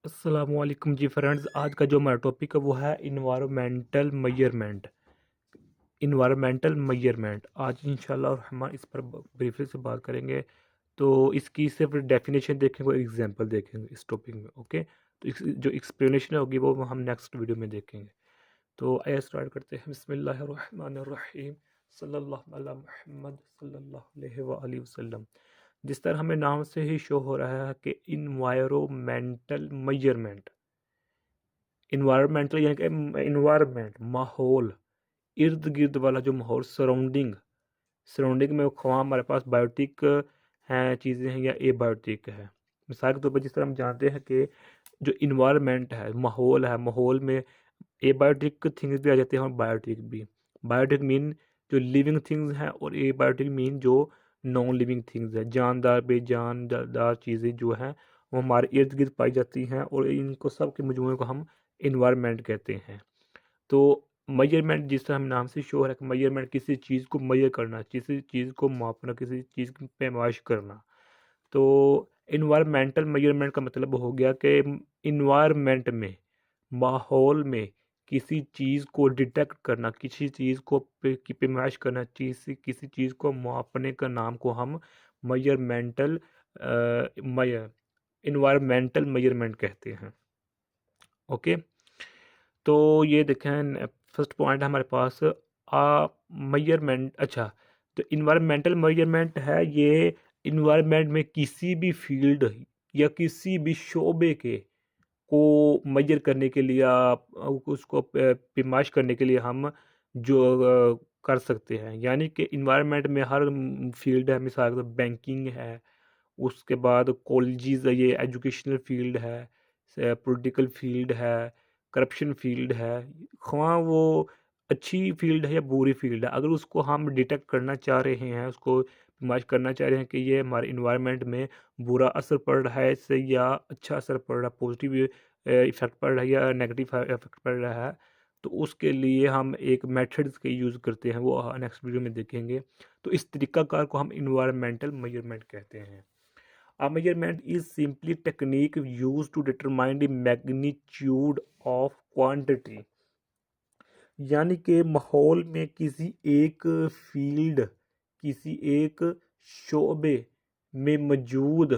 अस्सलामुअलैकुम जी फ्रेंड्स। आज का जो हमारा टॉपिक है वो है इन्वायरमेंटल मयरमेंट। आज इंशाल्लाह हम इस पर ब्रीफली से बात करेंगे। तो इसकी सिर्फ डेफिनेशन देखेंगे और एग्जांपल देखेंगे इस टॉपिक में। ओके, तो जो एक्सप्लेनेशन होगी वो हम नेक्स्ट वीडियो में देखेंगे। तो आइए स्टार्ट करते हैं। बिस्मिल्लाहिर्रहमानिर्रहीम। सल्लल्लाहु अला मुहम्मद सल्लल्लाहु अलैहि वसल्लम। जिस तरह हमें नाम से ही शो हो रहा है कि इन्वायरमेंटल मेजरमेंट, इन्वायरमेंटल यानी कि इन्वायरमेंट माहौल, इर्द गिर्द वाला जो माहौल, सराउंडिंग। सराउंडिंग में ख्वाह हमारे पास बायोटिक हैं चीज़ें हैं या एबायोटिक है। मिसाल के तौर पर जिस तरह हम जानते हैं कि जो इन्वायरमेंट है, माहौल है, माहौल में एबायोटिक थिंग्स भी आ जाते हैं और बायोटिक भी। बायोटिक मीन जो लिविंग थिंग्स हैं और एबायोटिक मीन जो नॉन लिविंग थिंग्स हैं, जानदार बेजानदार चीज़ें जो हैं वो हमारे इर्द गिर्द पाई जाती हैं और इनको सब के मजमूए को हम इन्वायरमेंट कहते हैं। तो मेजरमेंट जिस तरह हम नाम से शो है कि मेजरमेंट किसी चीज़ को मेजर करना, किसी चीज़ को मापना, किसी चीज़ की पैमाइश करना। तो इन्वायरमेंटल मेजरमेंट का मतलब हो गया कि इन्वायरमेंट में, माहौल में किसी चीज़ को डिटेक्ट करना, किसी चीज़ को की पैमाइश करना, किसी चीज़ को मापने का नाम को हम मेजरमेंटल इन्वायरमेंटल मेजरमेंट कहते हैं। ओके, तो ये देखें फर्स्ट पॉइंट है हमारे पास मेजरमेंट। अच्छा, तो इन्वायरमेंटल मेजरमेंट है ये इन्वायरमेंट में किसी भी फील्ड या किसी भी शोबे के को मेजर करने के लिए आप उसको पैमाइश करने के लिए हम जो कर सकते हैं। यानी कि इन्वायरमेंट में हर फील्ड है। मिसाल के बैंकिंग है, उसके बाद कॉलेजेस, ये एजुकेशनल फील्ड है, पॉलिटिकल फील्ड है, करप्शन फील्ड है। ख्वाह वो अच्छी फील्ड है या बुरी फील्ड है, अगर उसको हम डिटेक्ट करना चाह रहे हैं, उसको नुमाइश करना चाह रहे हैं कि ये हमारे इन्वायरमेंट में बुरा असर पड़ रहा है इससे या अच्छा असर पड़ रहा है, पॉजिटिव इफेक्ट पड़ रहा है या नेगेटिव इफेक्ट पड़ रहा है, तो उसके लिए हम एक मेथड्स के यूज़ करते हैं, वो नेक्स्ट वीडियो में देखेंगे। तो इस तरीक़ाकार को हम इन्वायरमेंटल मेजरमेंट कहते हैं। A measurement is simply technique used to determine the magnitude of quantity। यानी कि माहौल में किसी एक फील्ड, किसी एक शोबे में मौजूद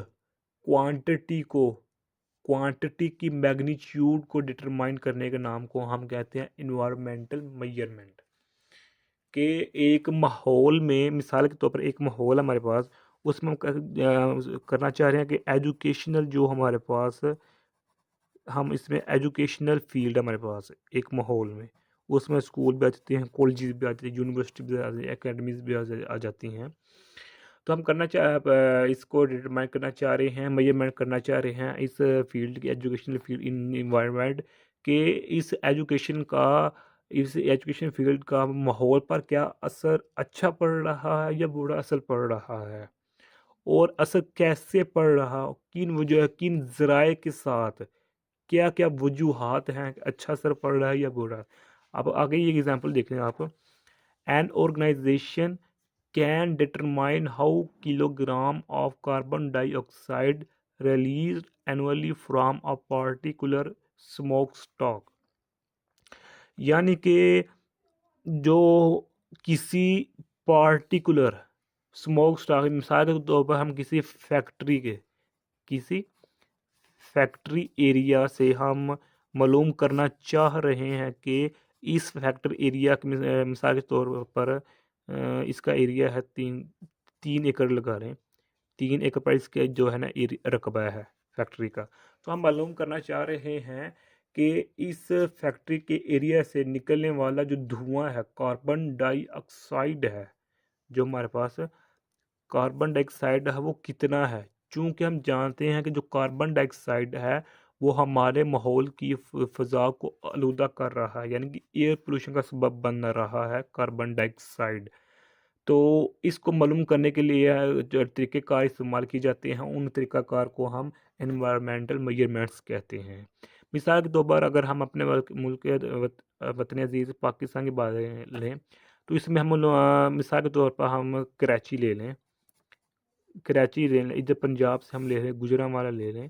क्वांटिटी की मैग्नीट्यूड को डिटरमाइन करने के नाम को हम कहते हैं इन्वायरमेंटल मेजरमेंट। के एक माहौल में, मिसाल के तौर पर एक माहौल हमारे पास, उसमें हम करना चाह रहे हैं कि एजुकेशनल जो हमारे पास, हम इसमें एजुकेशनल फील्ड हमारे पास एक माहौल में, उसमें स्कूल भी आ जाते हैं, कॉलेजेस भी आते हैं, यूनिवर्सिटी भी आ जाती है, एकेडमीज भी आ जाती हैं। तो हम इसको डिटरमाइन करना चाह रहे हैं, मेजरमेंट करना चाह रहे हैं इस फील्ड की, एजुकेशनल फील्ड इन इन्वायरमेंट के, इस एजुकेशन फील्ड का माहौल पर क्या असर अच्छा पड़ रहा है या बुरा असर पड़ रहा है, और असर कैसे पड़ रहा, किन ज़राए के साथ, क्या क्या वजूहात हैं कि अच्छा असर पड़ रहा है या बुरा। अब आगे ये एग्जांपल देख लें आप। An organisation can determine how kilogram of carbon dioxide release annually from a particular smoke stack. यानी कि जो किसी पार्टिकुलर स्मोक स्टॉक, मिसाल के तौर पर हम किसी फैक्ट्री एरिया से हम मालूम करना चाह रहे हैं कि इस फैक्ट्री एरिया के मिसाल के तौर पर इसका एरिया है 3 एकड़ लगा रहे हैं, 3 एकड़ पर इसका जो है ना रकबा है फैक्ट्री का। तो हम मालूम करना चाह रहे हैं कि इस फैक्ट्री के एरिया से निकलने वाला जो धुआं है, कार्बन डाइऑक्साइड है, जो हमारे पास कार्बन डाइऑक्साइड है वो कितना है। चूँकि हम जानते हैं कि जो कार्बन डाइऑक्साइड है वो हमारे माहौल की फ़ज़ा को आलूदा कर रहा है, यानी कि एयर पोल्यूशन का सबब बन रहा है कार्बन डाइऑक्साइड। तो इसको मालूम करने के लिए जो तरीक़ेकार इस्तेमाल किए जाते हैं, उन तरीक़ाकार को हम एनवायरमेंटल मेजरमेंट्स कहते हैं। मिसाल के तौर पर अगर हम अपने मुल्क के वतन अज़ीज़ पाकिस्तान की बात लें, तो इसमें हम मिसाल के तौर पर हम कराची ले लें, कराची ले लें, इधर पंजाब से हम ले लें, गुजरांवाला ले लें,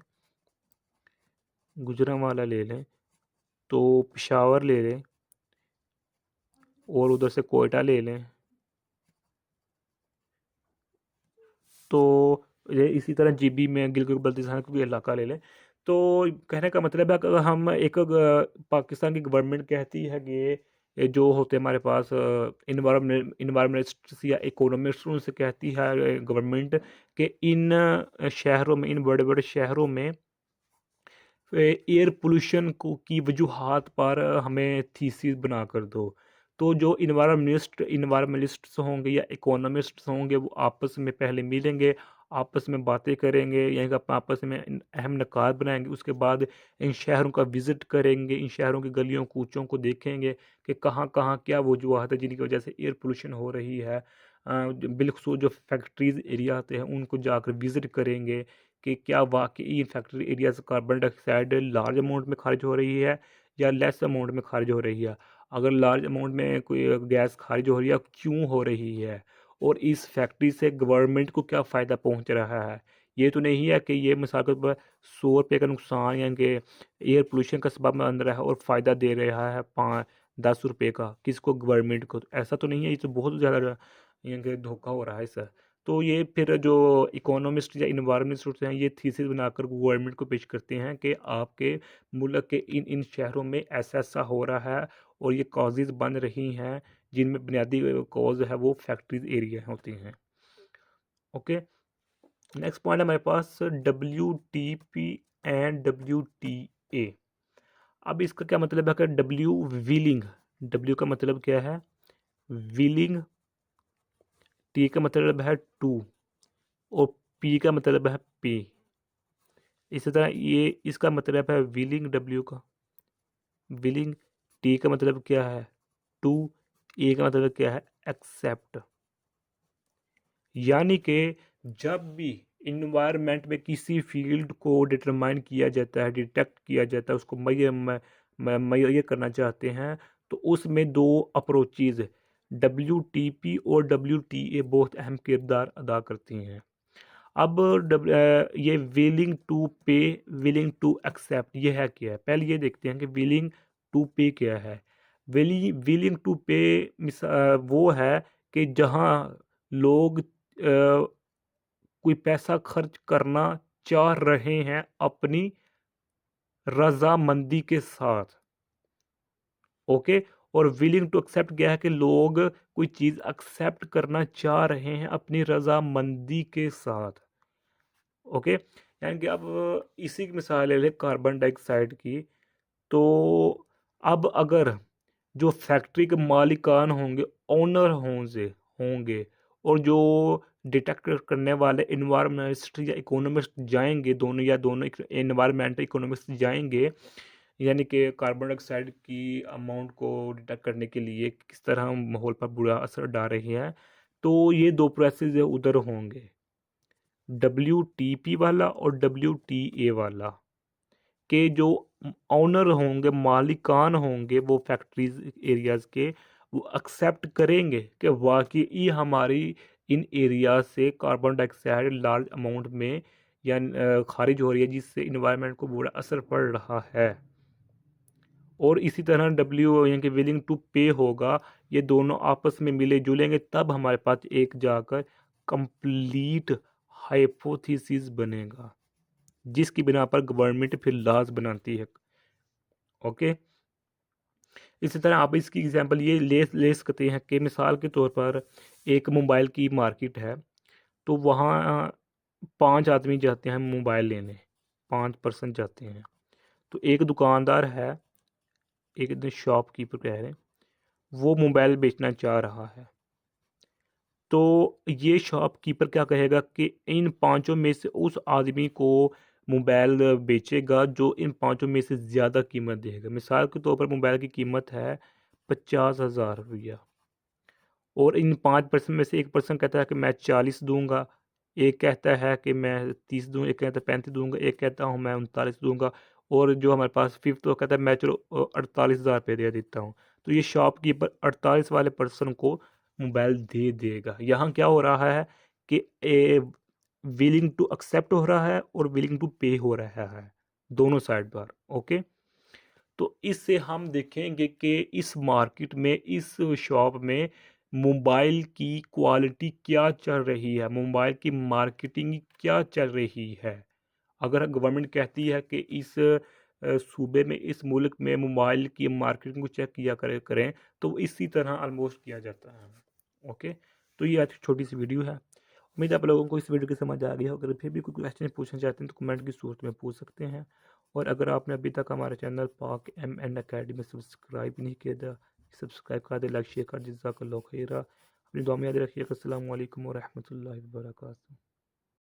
गुजरांवाला ले लें, तो पेशावर ले लें, और उधर से कोयटा ले लें, तो ये इसी तरह जीबी में गिलगित बल्तिस्तान का कोई इलाका ले लें। तो कहने का मतलब है कि अगर हम एक पाकिस्तान की गवर्नमेंट कहती है कि ये जो होते हैं हमारे पास इन्वायरमेंटलिस्ट या इकोनॉमिस्ट, उनसे कहती है गवर्नमेंट कि इन शहरों में, इन बड़े बड़े शहरों में एयर पोल्यूशन को की वजूहात पर हमें थीसिस बना कर दो। तो जो इन्वायरमेंटलिस्ट्स होंगे या इकोनॉमिस्ट्स होंगे वो आपस में पहले मिलेंगे, आपस में बातें करेंगे, यानी कि आपस में अहम निकात बनाएंगे। उसके बाद इन शहरों का विज़िट करेंगे, इन शहरों की गलियों कूचों को देखेंगे कि कहाँ कहाँ क्या वजूहात है जिनकी वजह से एयर पोल्यूशन हो रही है। बिलखसूस जो फैक्ट्रीज एरिया होते हैं उनको जाकर विज़िट करेंगे कि क्या वाकई इन फैक्ट्री एरिया से कार्बन डाइऑक्साइड लार्ज अमाउंट में खारिज हो रही है या लेस अमाउंट में खारिज हो रही है। अगर लार्ज अमाउंट में कोई गैस खारिज हो रही है, क्यों हो रही है, और इस फैक्ट्री से गवर्नमेंट को क्या फ़ायदा पहुंच रहा है। ये तो नहीं है कि ये मिसाल के तौर पर 100 रुपये का नुकसान यानी कि एयर पोल्यूशन का सबब बन रहा है और फ़ायदा दे रहा है 5-10 रुपये का किसको, गवर्नमेंट को। तो ऐसा तो नहीं है, ये तो बहुत ज़्यादा यानी कि धोखा हो रहा है इससे। तो ये फिर जो इकोनॉमिस्ट या इन्वायरमेंटिस्ट होते हैं ये थीसिस बनाकर गवर्नमेंट को पेश करते हैं कि आपके मुल्क के इन इन शहरों में ऐसा ऐसा हो रहा है और ये कॉजेज़ बन रही हैं, जिनमें बुनियादी कॉज है वो फैक्ट्रीज एरिया होती हैं। ओके, नेक्स्ट पॉइंट है हमारे पास WTP एंड WTA। अब इसका क्या मतलब है कि डब्ल्यू विलिंग, डब्ल्यू का मतलब क्या है विलिंग, टी का मतलब है टू, और पी का मतलब है पे। इसी तरह ये इसका मतलब है विलिंग, डब्ल्यू का विलिंग, टी का मतलब क्या है टू, ए का मतलब क्या है एक्सेप्ट। यानी कि जब भी इन्वायरमेंट में किसी फील्ड को डिटरमाइन किया जाता है, डिटेक्ट किया जाता है, उसको मैयर करना चाहते हैं, तो उसमें दो अप्रोचेज WTP और WTA बहुत अहम किरदार अदा करती हैं। अब ये विलिंग टू पे, विलिंग टू एक्सेप्ट, ये है क्या है, पहले ये देखते हैं कि विलिंग टू पे क्या है। विलिंग टू पे वो है कि जहाँ लोग कोई पैसा खर्च करना चाह रहे हैं अपनी रजामंदी के साथ। ओके, और विलिंग टू एक्सेप्ट क्या है कि लोग कोई चीज़ एक्सेप्ट करना चाह रहे हैं अपनी रजामंदी के साथ। ओके, यानी कि अब इसी की मिसाल ले लें कार्बन डाइऑक्साइड की। तो अब अगर जो फैक्ट्री के मालिकान होंगे, ओनर होंगे, और जो डिटेक्ट करने वाले इन्वायरमेंटलिस्ट या इकोनॉमिस्ट जाएंगे, दोनों या दोनों इन्वायरमेंटल इकोनॉमिस्ट जाएंगे, यानी कि कार्बन डाइऑक्साइड की अमाउंट को डिटेक्ट करने के लिए किस तरह माहौल पर बुरा असर डाल रही है, तो ये दो प्रोसेस उधर होंगे, WTP वाला और WTA वाला, के जो ऑनर होंगे, मालिकान होंगे वो फैक्ट्रीज एरियाज़ के, वो एक्सेप्ट करेंगे कि वाकई हमारी इन एरिया से कार्बन डाइऑक्साइड लार्ज अमाउंट में या खारिज हो रही है, जिससे इन्वायरमेंट को बुरा असर पड़ रहा है। और इसी तरह डब्ल्यू यानी कि विलिंग टू पे होगा, ये दोनों आपस में मिले जुलेंगे, तब हमारे पास एक जाकर कंप्लीट हाइपोथेसिस बनेगा, जिसकी बिना पर गवर्नमेंट फिर लॉज बनाती है। ओके, इसी तरह आप इसकी एग्जांपल ये ले सकते हैं कि मिसाल के तौर पर एक मोबाइल की मार्केट है, तो वहाँ 5 आदमी जाते हैं मोबाइल लेने, 5 पर्सन जाते हैं। तो एक दुकानदार है, एक शॉपकीपर कह रहे हैं, वो मोबाइल बेचना चाह रहा है। तो ये शॉपकीपर क्या कहेगा कि इन पांचों में से उस आदमी को मोबाइल बेचेगा जो इन पांचों में से ज़्यादा कीमत देगा। मिसाल के तौर पर मोबाइल की कीमत है 50,000 रुपया, और इन 5 पर्सन में से एक पर्सन कहता है कि मैं 40 दूंगा, एक कहता है कि मैं 30 दूँ, एक कहता है 35 दूंगा, एक कहता हूँ मैं 39 दूंगा, और जो हमारे पास फिफ्थ वो कहता है मैं चलो 48,000 रुपये दे देता हूँ। तो ये शॉपकीपर 48 वाले पर्सन को मोबाइल दे देगा। यहाँ क्या हो रहा है कि विलिंग टू एक्सेप्ट हो रहा है और विलिंग टू पे हो रहा है। दोनों साइड पर। ओके, तो इससे हम देखेंगे कि इस मार्केट में, इस शॉप में मोबाइल की क्वालिटी क्या चल रही है, मोबाइल की मार्केटिंग क्या चल रही है। अगर गवर्नमेंट कहती है कि इस सूबे में, इस मुल्क में मोबाइल की मार्केटिंग को चेक किया करें, तो इसी तरह ऑलमोस्ट किया जाता है। ओके, तो ये आज छोटी सी वीडियो है। उम्मीद है आप लोगों को इस वीडियो की समझ आ गई हो। अगर फिर भी कोई क्वेश्चन पूछना चाहते हैं तो कमेंट की सूरत में पूछ सकते हैं। और अगर आपने अभी तक हमारे चैनल पाक एंड अकेडमी सब्सक्राइब नहीं किया था, सब्सक्राइब कर दे, लाइक शेयर कर, जज़ाकल्लाहु खैरा। अपनी दुआ में याद रखिएगा। अस्सलामु अलैकुम व रहमतुल्लाहि व बरकातहू।